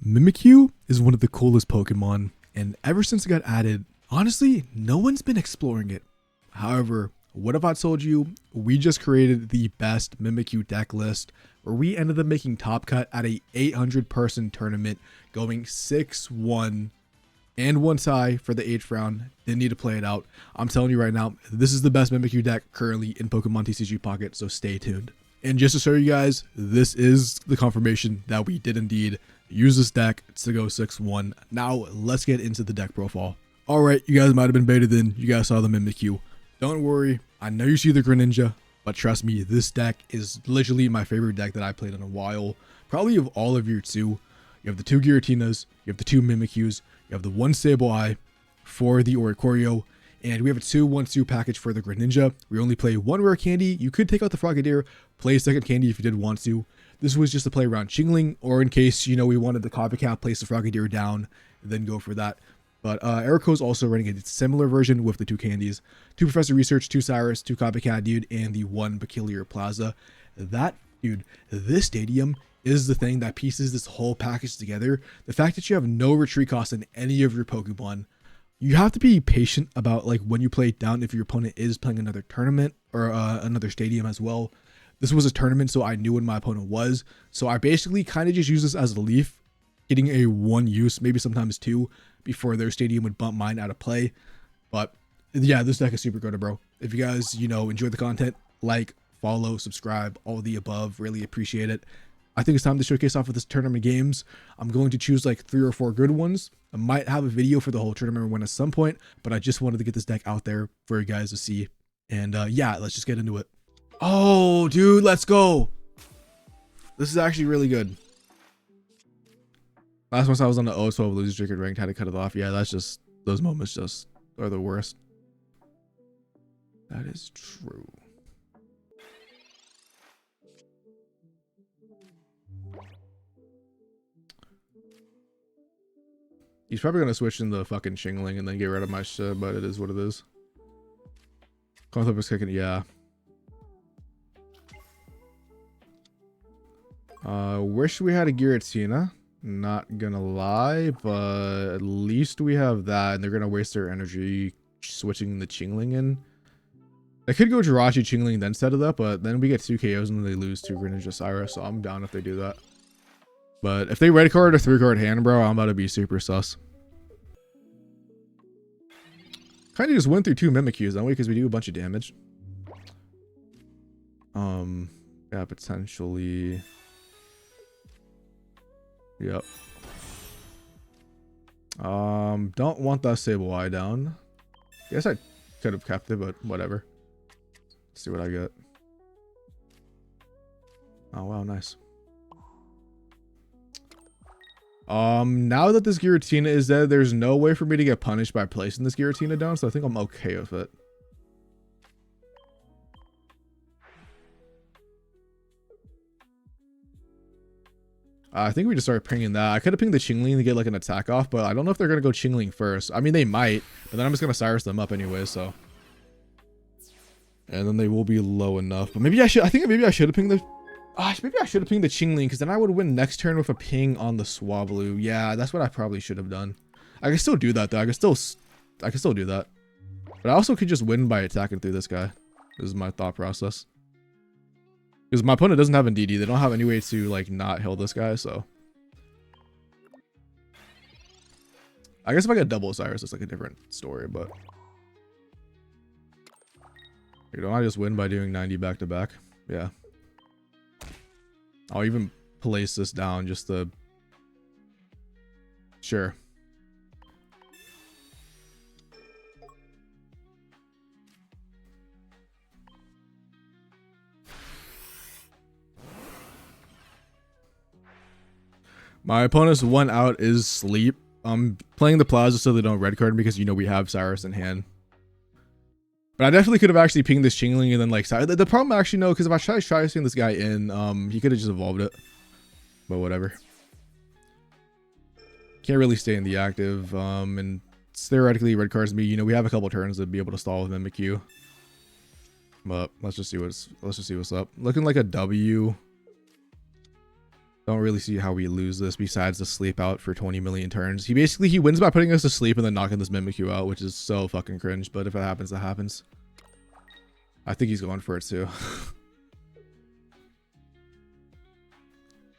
Mimikyu is one of the coolest Pokemon, and ever since it got added, honestly, no one's been exploring it. However, what if I told you we just created the best Mimikyu deck list, where we ended up making top cut at a 800-person tournament, going 6-1 and one tie for the 8th round. Didn't need to play it out. I'm telling you right now, this is the best Mimikyu deck currently in Pokemon TCG Pocket, so stay tuned. And just to show you guys, this is the confirmation that we did indeed use this deck to go 6-1. Now let's get into the deck profile. Alright, you guys might have been baited in. You guys saw the Mimikyu. Don't worry, I know you see the Greninja, but trust me, this deck is literally my favorite deck that I played in a while. Probably of all of your two. You have the 2 Giratinas, you have the 2 Mimikyus, you have the 1 Sableye for the Oricorio, and we have a 2-1-2 package for the Greninja. We only play 1 rare candy. You could take out the Frogadier, play a second candy if you did want to. This was just to play around Chingling, or in case, you know, we wanted the copycat, place the Frogadier down, and then go for that. But Erico's also running a similar version with the 2 candies. 2 Professor Research, 2 Cyrus, 2 Copycat Dude, and the 1 Peculiar Plaza. That, dude, this stadium is the thing that pieces this whole package together. The fact that you have no retreat cost in any of your Pokemon. You have to be patient about like when you play it down if your opponent is playing another tournament or another stadium as well. This was a tournament, so I knew when my opponent was. So I basically kind of just use this as a leaf, getting a 1 use, maybe sometimes 2, before their stadium would bump mine out of play. But yeah, this deck is super good, bro. If you guys, you know, enjoy the content, like, follow, subscribe, all of the above, really appreciate it. I think it's time to showcase off of this tournament games. I'm going to choose like 3 or 4 good ones. I might have a video for the whole tournament one at some point, but I just wanted to get this deck out there for you guys to see. And yeah, let's just get into it. Oh, dude, let's go. This is actually really good. Last once I was on the 0-12 loser streak and ranked, had to cut it off. Yeah, that's just, those moments just are the worst. That is true. He's probably going to switch in the fucking Chingling and then get rid of my shit, but it is what it is. Concept is kicking, yeah. Wish we had a Giratina. Not gonna lie, but at least we have that, and they're gonna waste their energy switching the Chingling in. I could go Jirachi Chingling then set it up, but then we get 2 KOs and then they lose to Greninja Cyrus, so I'm down if they do that. But if they red card or 3-card hand, bro, I'm about to be super sus. Kind of just went through 2 Mimikyus, don't we? Because we do a bunch of damage. Yeah, potentially. Yep. Don't want that Sableye down. Guess I could have kept it, but whatever. Let's see what I get. Oh wow, nice. Now that this Giratina is dead, there's no way for me to get punished by placing this Giratina down, so I think I'm okay with it. I think we just started pinging that. I could have pinged the Chingling to get like an attack off, but I don't know if they're going to go Chingling first. I mean, they might, but then I'm just going to Cyrus them up anyway, so. And then they will be low enough. But maybe I should, I think maybe I should have pinged the, maybe I should have pinged the Chingling, because then I would win next turn with a ping on the Swablu. Yeah, that's what I probably should have done. I can still do that though. I can still do that. But I also could just win by attacking through this guy. This is my thought process. Because my opponent doesn't have a DD. They don't have any way to like not heal this guy, so. I guess if I get double Cyrus, it's like a different story, but. You don't I just win by doing 90 back to back? Yeah. I'll even place this down just to. Sure. My opponent's 1 out is Sleep. I'm playing the Plaza so they don't red card because, you know, we have Cyrus in hand. But I definitely could have actually pinged this Chingling and then like Cyrus. The problem actually no, because if I try seeing this guy in, he could have just evolved it. But whatever. Can't really stay in the active. And theoretically red cards me. You know, we have a couple turns to be able to stall with Mimikyu. But let's just see what's up. Looking like a W. Don't really see how we lose this besides the sleep out for 20 million turns. He wins by putting us to sleep and then knocking this Mimikyu out, which is so fucking cringe. But if it happens, that happens. I think he's going for it too.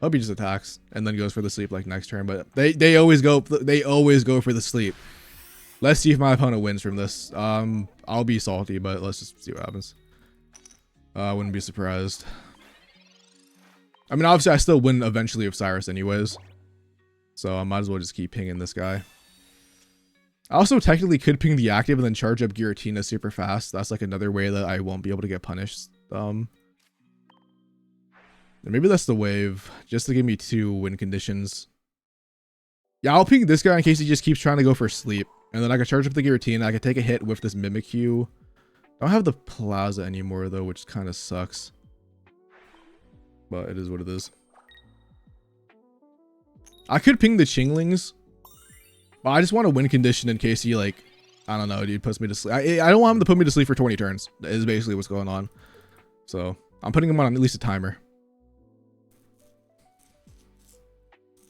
Hope he just attacks and then goes for the sleep like next turn. But they always go for the sleep. Let's see if my opponent wins from this. I'll be salty, but let's just see what happens. I wouldn't be surprised. I mean, obviously, I still win eventually with Cyrus anyways. So I might as well just keep pinging this guy. I also technically could ping the active and then charge up Giratina super fast. That's like another way that I won't be able to get punished. Maybe that's the wave, just to give me 2 win conditions. Yeah, I'll ping this guy in case he just keeps trying to go for sleep. And then I can charge up the Giratina. I can take a hit with this Mimikyu. I don't have the Plaza anymore, though, which kind of sucks. But it is what it is. I could ping the Chinglings. But I just want a win condition in case he, like, I don't know, dude, puts me to sleep. I don't want him to put me to sleep for 20 turns. That is basically what's going on. So, I'm putting him on at least a timer.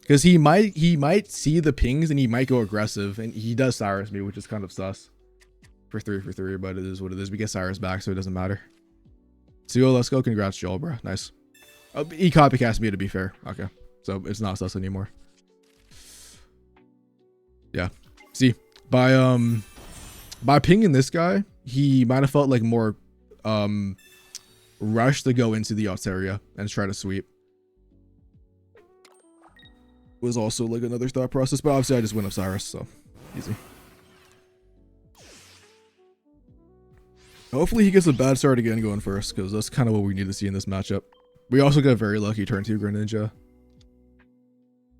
Because he might see the pings and he might go aggressive. And he does Cyrus me, which is kind of sus. For 3, but it is what it is. We get Cyrus back, so it doesn't matter. So let's go. Congrats, Joel, bro. Nice. He copycats me, to be fair. Okay. So it's not sus anymore. Yeah. See, by pinging this guy, he might have felt like more rush to go into the Altaria and try to sweep. Was also like another thought process, but obviously I just win up Cyrus, so easy. Hopefully he gets a bad start again going first, because that's kind of what we need to see in this matchup. We also got very lucky turn 2 Greninja.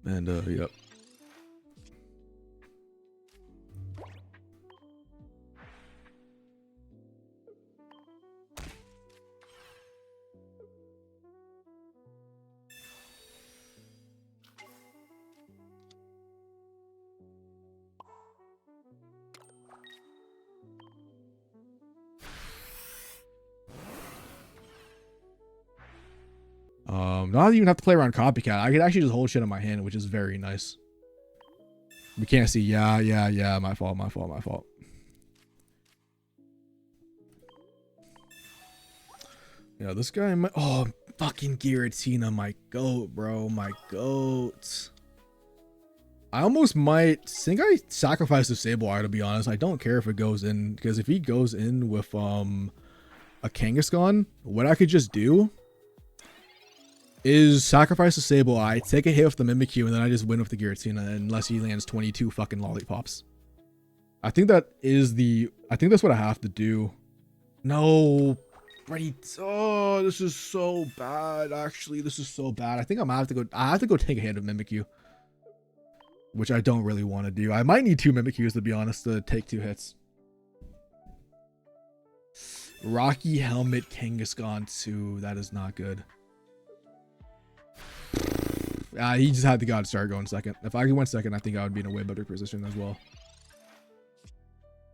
And yep. Not even have to play around copycat. I could actually just hold shit in my hand, which is very nice. We can't see. Yeah. My fault. Yeah, this guy might. Oh, fucking Giratina, my goat, bro, my goat. I almost might think I sacrifice the Sableye, to be honest. I don't care if it goes in, because if he goes in with a Kangaskhan, what I could just do is sacrifice the Sableye, take a hit with the Mimikyu, and then I just win with the Giratina unless he lands 22 fucking lollipops. I think that's what I have to do. No, Ready. Oh, this is so bad. Actually, this is so bad. I think I have to go take a hit of Mimikyu, which I don't really want to do. I might need 2 Mimikyus, to be honest, to take 2 hits. Rocky Helmet Kangaskhan 2. That is not good. He just had to God start going second. If I went second, I think I would be in a way better position as well.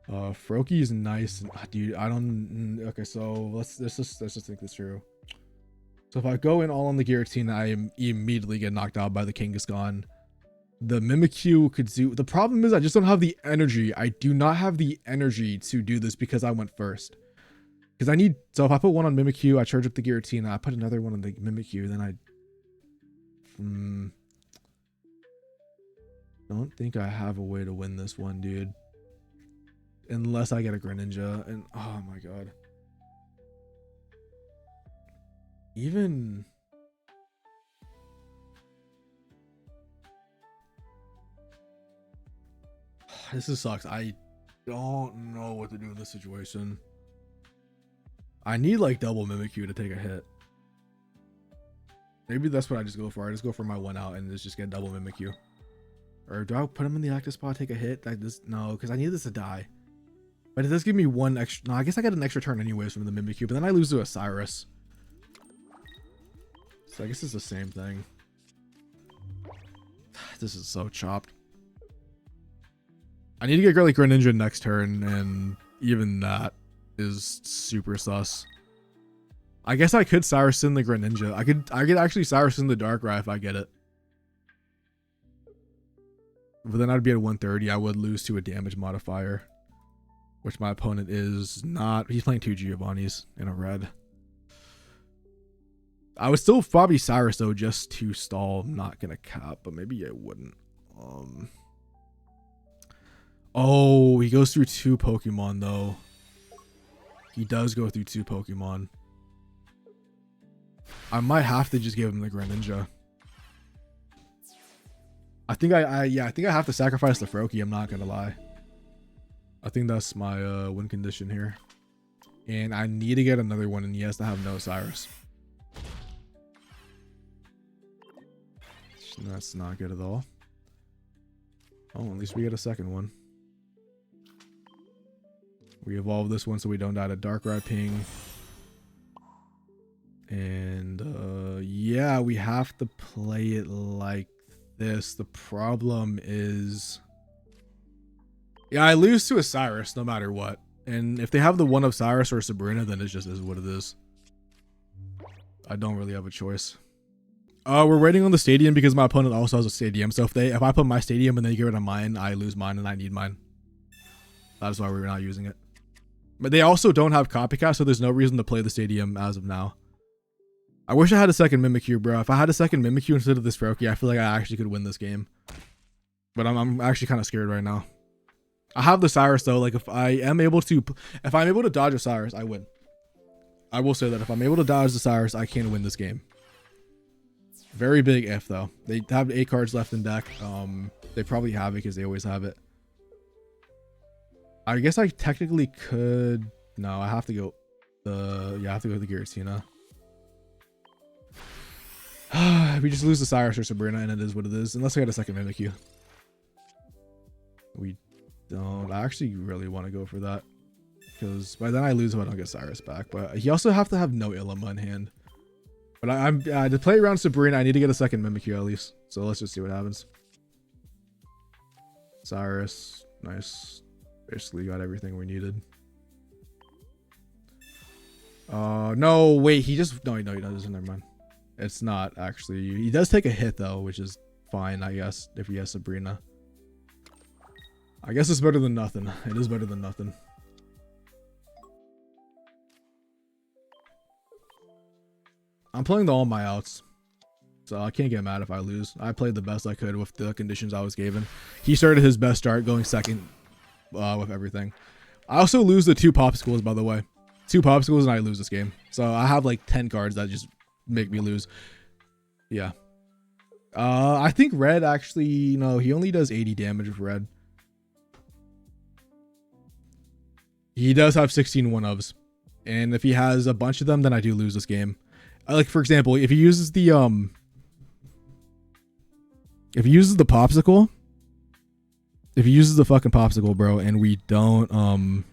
Froakie is nice, dude. I don't. Okay, so let's just think this through. So if I go in all on the Giratina, I immediately get knocked out by the Kangaskhan. The Mimikyu could do. The problem is I just don't have the energy. I do not have the energy to do this because I went first. Because I need. So if I put one on Mimikyu, I charge up the Giratina. I put another one on the Mimikyu, then I. Don't think I have a way to win this one, dude. Unless I get a Greninja, and oh my god. Even this sucks. I don't know what to do in this situation. I need like double Mimikyu to take a hit. Maybe that's what I just go for. I just go for my 1 out and just get double Mimikyu. Or do I put him in the active spot, take a hit? No, because I need this to die. But it does give me 1 extra. No, I guess I get an extra turn anyways from the Mimikyu, but then I lose to a Cyrus. So I guess it's the same thing. This is so chopped. I need to get like Greninja next turn, and even that is super sus. I guess I could Cyrus in the Greninja. I could actually Cyrus in the Darkrai if I get it. But then I'd be at 130. I would lose to a damage modifier, which my opponent is not. He's playing 2 Giovannis in a red. I would still probably Cyrus though, just to stall. I'm not gonna cap, but maybe I wouldn't. Oh, he goes through 2 Pokemon though. He does go through 2 Pokemon. I might have to just give him the Greninja. I think I think I have to sacrifice the Froakie, I'm not gonna lie. I think that's my win condition here. And I need to get another one, and he has to have no Cyrus. That's not good at all. Oh, at least we get a second one. We evolve this one so we don't die to Darkrai Ping. And yeah, we have to play it like this. The problem is, yeah, I lose to a Cyrus no matter what. And if they have the one of Cyrus or Sabrina, then it just is what it is. I don't really have a choice. We're waiting on the stadium because my opponent also has a stadium. So if I put my stadium and they get rid of mine, I lose mine and I need mine. That's why we're not using it. But they also don't have copycat, so there's no reason to play the stadium as of now. I wish I had a second Mimikyu, bro. If I had a second Mimikyu instead of this Froakie, I feel like I actually could win this game. But I'm actually kind of scared right now. I have the Cyrus though. Like if I'm able to dodge a Cyrus, I win. I will say that if I'm able to dodge the Cyrus, I can win this game. Very big if though. They have 8 cards left in deck. They probably have it because they always have it. I guess I technically could. No, I have to go. I have to go with the Giratina. We just lose the Cyrus or Sabrina, and it is what it is. Unless I got a second Mimikyu. We don't. I actually really want to go for that, because by then I lose if I don't get Cyrus back. But he also have to have no Ilima in hand. But I'm to play around Sabrina, I need to get a second Mimikyu at least. So let's just see what happens. Cyrus, nice. Basically got everything we needed. No, wait, he doesn't. Never mind. It's not actually. He does take a hit though, which is fine, I guess, if he has Sabrina. I guess it's better than nothing. It is better than nothing. I'm playing all my outs, so I can't get mad if I lose. I played the best I could with the conditions I was given. He started his best start, going second with everything. I also lose the 2 popsicles, by the way. 2 popsicles and I lose this game. So I have like 10 cards that just make me lose. Yeah. I think red actually, no, he only does 80 damage with red. He does have 16 one-ofs. And if he has a bunch of them, then I do lose this game. Like, for example, if he uses the popsicle, if he uses the fucking popsicle, bro, and we don't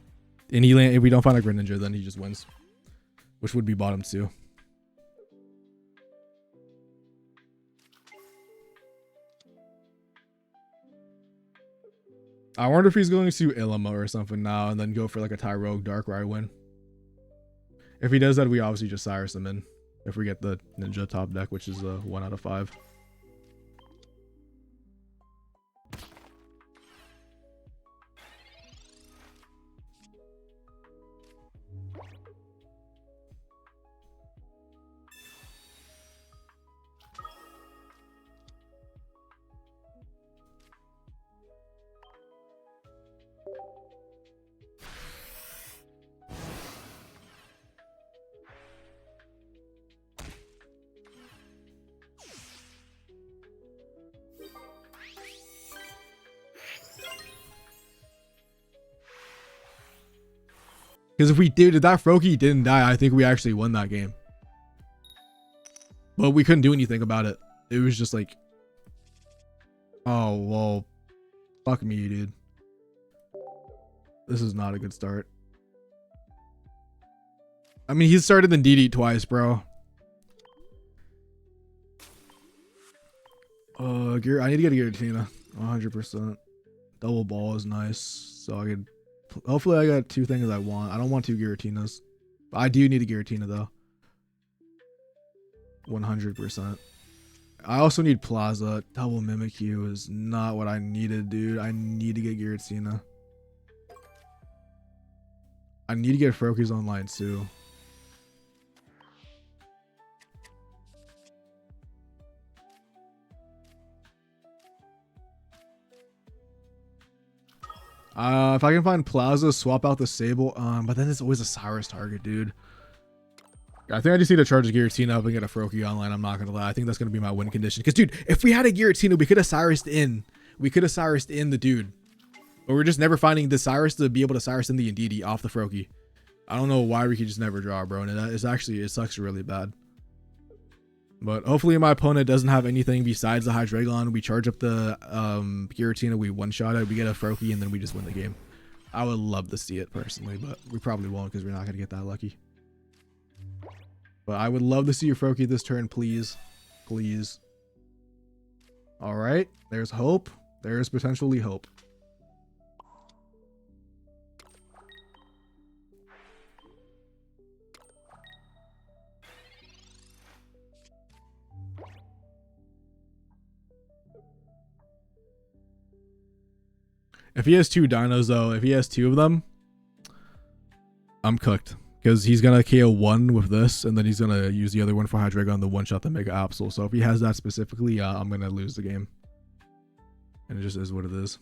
if we don't find a Greninja, then he just wins, which would be bottom 2. I wonder if he's going to Ilima or something now and then go for like a Tyrogue Darkrai win. If he does that, we obviously just Cyrus him in. If we get the Ninja top deck, which is 1 out of 5. Because if that Froakie didn't die, I think we actually won that game. But we couldn't do anything about it. It was just like, oh, well, fuck me, dude. This is not a good start. I mean, he's started in DD twice, bro. I need to get a Giratina. 100%. Double ball is nice. So I could... Hopefully I got 2 things I want. I don't want 2 Giratinas. But I do need a Giratina though. 100%. I also need Plaza. Double Mimikyu is not what I needed, dude. I need to get Giratina. I need to get Froakies online too. If I can find Plaza, swap out the Sable. But then it's always a Cyrus target, dude. I think I just need to charge a Giratina up and get a Froakie online. I'm not gonna lie. I think that's gonna be my win condition. Because, dude, if we had a Giratina, we could have Cyrused in. We could have Cyrused in the dude. But we're just never finding the Cyrus to be able to Cyrus in the Indeedee off the Froakie. I don't know why we could just never draw, bro. And it sucks really bad. But hopefully my opponent doesn't have anything besides the Hydreigon. We charge up the Giratina, we one-shot it, we get a Froakie, and then we just win the game. I would love to see it personally, but we probably won't because we're not going to get that lucky. But I would love to see your Froakie this turn, please. Please. All right. There's hope. There's potentially hope. If he has 2 dinos, though, if he has 2 of them, I'm cooked. Because he's going to KO 1 with this, and then he's going to use the other one for Hydreigon, the one-shot the Mega Absol. So if he has that specifically, I'm going to lose the game. And it just is what it is.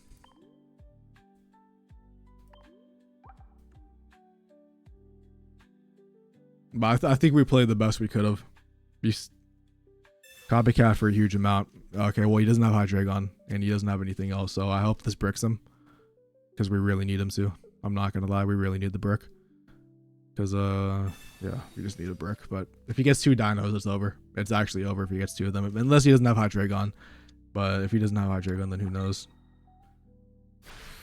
But I think we played the best we could have. Copycat for a huge amount. Okay, well, he doesn't have Hydreigon, and he doesn't have anything else. So I hope this bricks him. Because we really need him to. I'm not going to lie, we really need the brick. Because, yeah, we just need a brick. But if he gets 2 dinos, it's over. It's actually over if he gets 2 of them. Unless he doesn't have Hydreigon. But if he doesn't have Hydreigon, then who knows?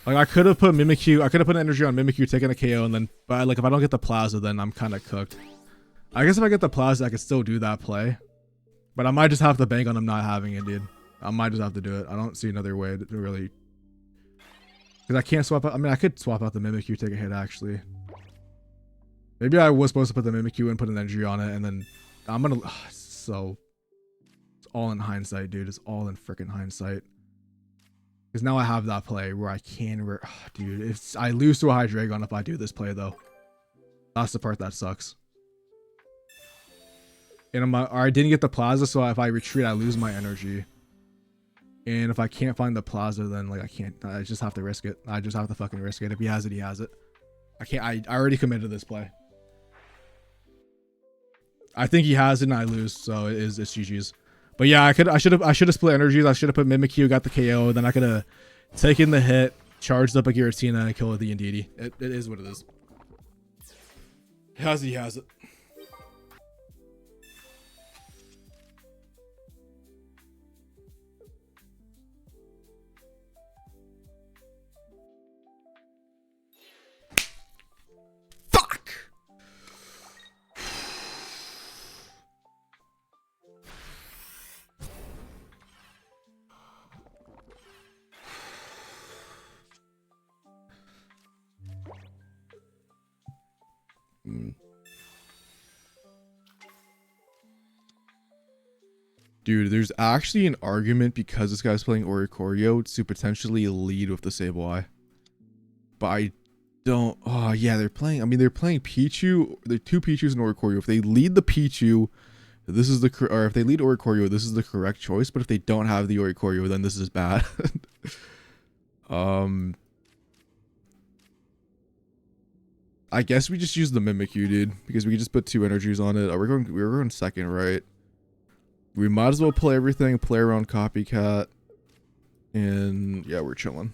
Like, I could have put Mimikyu. I could have put energy on Mimikyu, taking a KO, and then... But, like, if I don't get the Plaza, then I'm kind of cooked. I guess if I get the Plaza, I could still do that play. But I might just have to bank on him not having it, dude. I might just have to do it. I don't see another way to really... Because I can't swap out... I mean, I could swap out the Mimikyu, take a hit, actually. Maybe I was supposed to put the Mimikyu and put an energy on it, and then I'm gonna... So... It's all in hindsight, dude. It's all in freaking hindsight. Because now I have that play where I can... Dude, if I lose to a Hydreigon if I do this play, though. That's the part that sucks. And I didn't get the Plaza, so if I retreat, I lose my energy. And if I can't find the Plaza, then like I can't. I just have to risk it. I just have to fucking risk it. If he has it, he has it. I can't. I already committed to this play. I think he has it, and I lose, so it's GG's. But yeah, I should have split energies. I should have put Mimikyu, got the KO. Then I could have taken the hit, charged up a Giratina, and killed the Indeedee. It is what it is. He has it. He has it. Dude, there's actually an argument because this guy's playing Oricorio to potentially lead with the Sableye. But I don't... Oh, yeah, they're playing... I mean, they're playing Pichu. They're 2 Pichus and Oricorio. If they lead the Pichu, this is the... Or if they lead Oricorio, this is the correct choice. But if they don't have the Oricorio, then this is bad. I guess we just use the Mimikyu, dude. Because we can just put 2 energies on it. We're going second, right? We might as well play everything, play around Copycat, and yeah, we're chilling.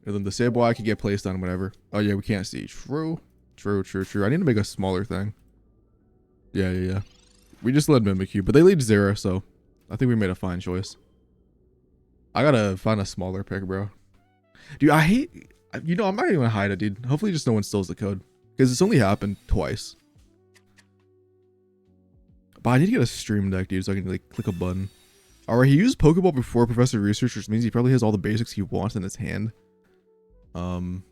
And then the Sableye could get placed on whatever. Oh yeah, we can't see. True. I need to make a smaller thing. Yeah. We just led Mimikyu, but they lead 0, so I think we made a fine choice. I gotta find a smaller pick, bro. Dude, I hate... You know, I'm not even gonna hide it, dude. Hopefully just no one steals the code. Because it's only happened twice. But I need to get a stream deck, dude, so I can like click a button. Alright, he used Pokeball before Professor Research, which means he probably has all the basics he wants in his hand. I'm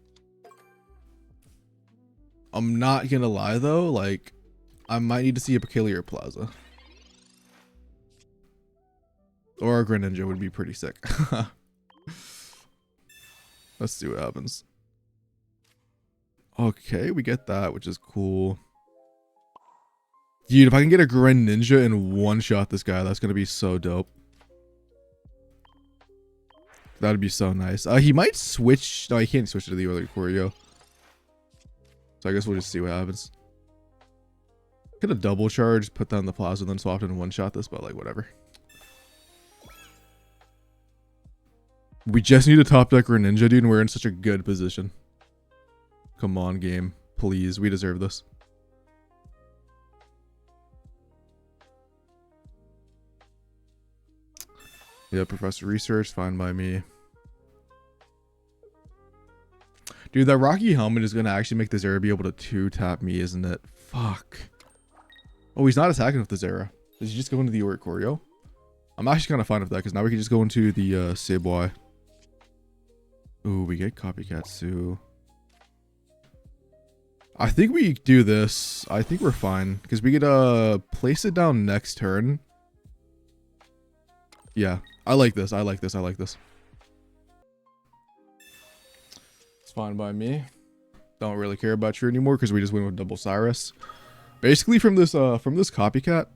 not gonna lie though, like I might need to see a Peculiar Plaza. Or a Greninja would be pretty sick. Let's see what happens. Okay, we get that, which is cool. Dude, if I can get a Greninja and one-shot this guy, that's going to be so dope. That'd be so nice. He might switch. No, he can't switch to the early Choreo. So I guess we'll just see what happens. Could have double charged, put down the Plasma, then swapped and one-shot this, but like, whatever. We just need a top deck Greninja, dude, and we're in such a good position. Come on, game. Please, we deserve this. Yeah, Professor Research, fine by me. Dude, that Rocky Helmet is going to actually make the Zera be able to 2-tap me, isn't it? Fuck. Oh, he's not attacking with the Zera. Does he just go into the Oric Choreo? I'm actually kind of fine with that, because now we can just go into the Seiboy. Ooh, we get Copycatsu. I think we do this. I think we're fine, because we could place it down next turn. Yeah, I like this. I like this. I like this. It's fine by me. Don't really care about you anymore because we just went with double Cyrus. Basically, from this copycat.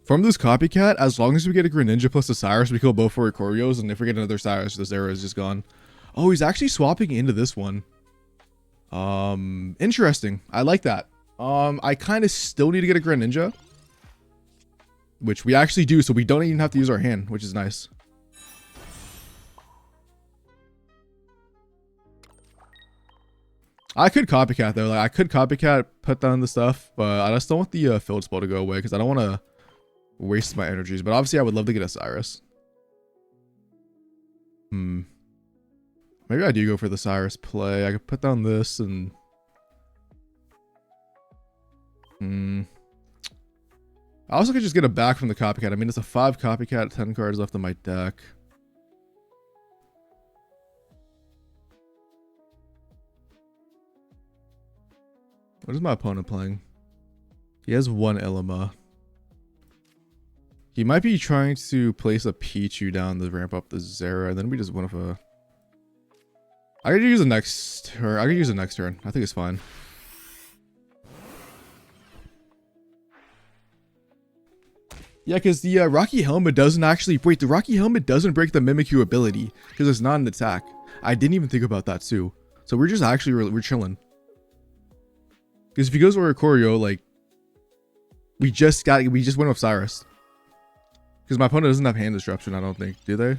From this copycat, as long as we get a Greninja plus a Cyrus, we kill both for Chorios, and if we get another Cyrus, this era is just gone. Oh, he's actually swapping into this one. Interesting. I like that. I kind of still need to get a Greninja. Which we actually do, so we don't even have to use our hand, which is nice. I could copycat though. Like I could copycat, put down the stuff, but I just don't want the field spell to go away because I don't want to waste my energies. But obviously, I would love to get a Cyrus. Maybe I do go for the Cyrus play. I could put down this and. I also could just get a back from the copycat. I mean, it's a 5 copycat, 10 cards left on my deck. What is my opponent playing? He has 1 Ilima. He might be trying to place a Pichu down to ramp up the Zera, and then we just went with a... I could use the next turn. I could use the next turn. I think it's fine. Yeah, because the Rocky Helmet doesn't actually... Wait, the Rocky Helmet doesn't break the Mimikyu ability because it's not an attack. I didn't even think about that too. So we're just actually... We're chilling. Because if he goes over a Choreo, like... We just went with Cyrus. Because my opponent doesn't have hand disruption, I don't think. Do they?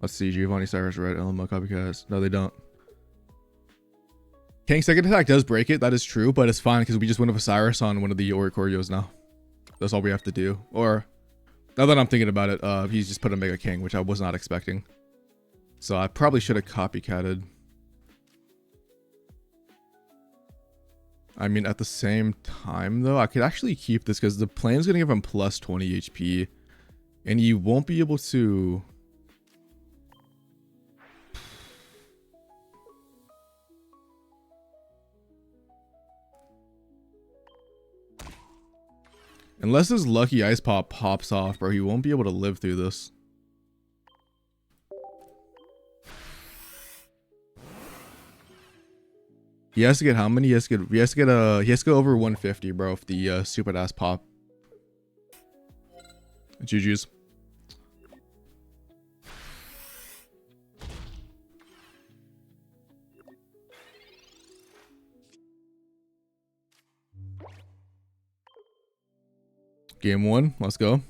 Let's see. Giovanni, Cyrus, Red, Elmo, Copycats. No, they don't. Kang's second attack does break it. That is true, but it's fine because we just went with Cyrus on one of the Oric Choreos now. That's all we have to do. Or, now that I'm thinking about it, he's just put a Mega King, which I was not expecting. So I probably should have copycatted. I mean, at the same time, though, I could actually keep this because the plan's going to give him plus 20 HP. And you won't be able to... Unless his lucky ice pop pops off, bro, he won't be able to live through this. He has to get how many? He has to go over 150, bro, if the stupid ass pop. GG's. Game 1, let's go.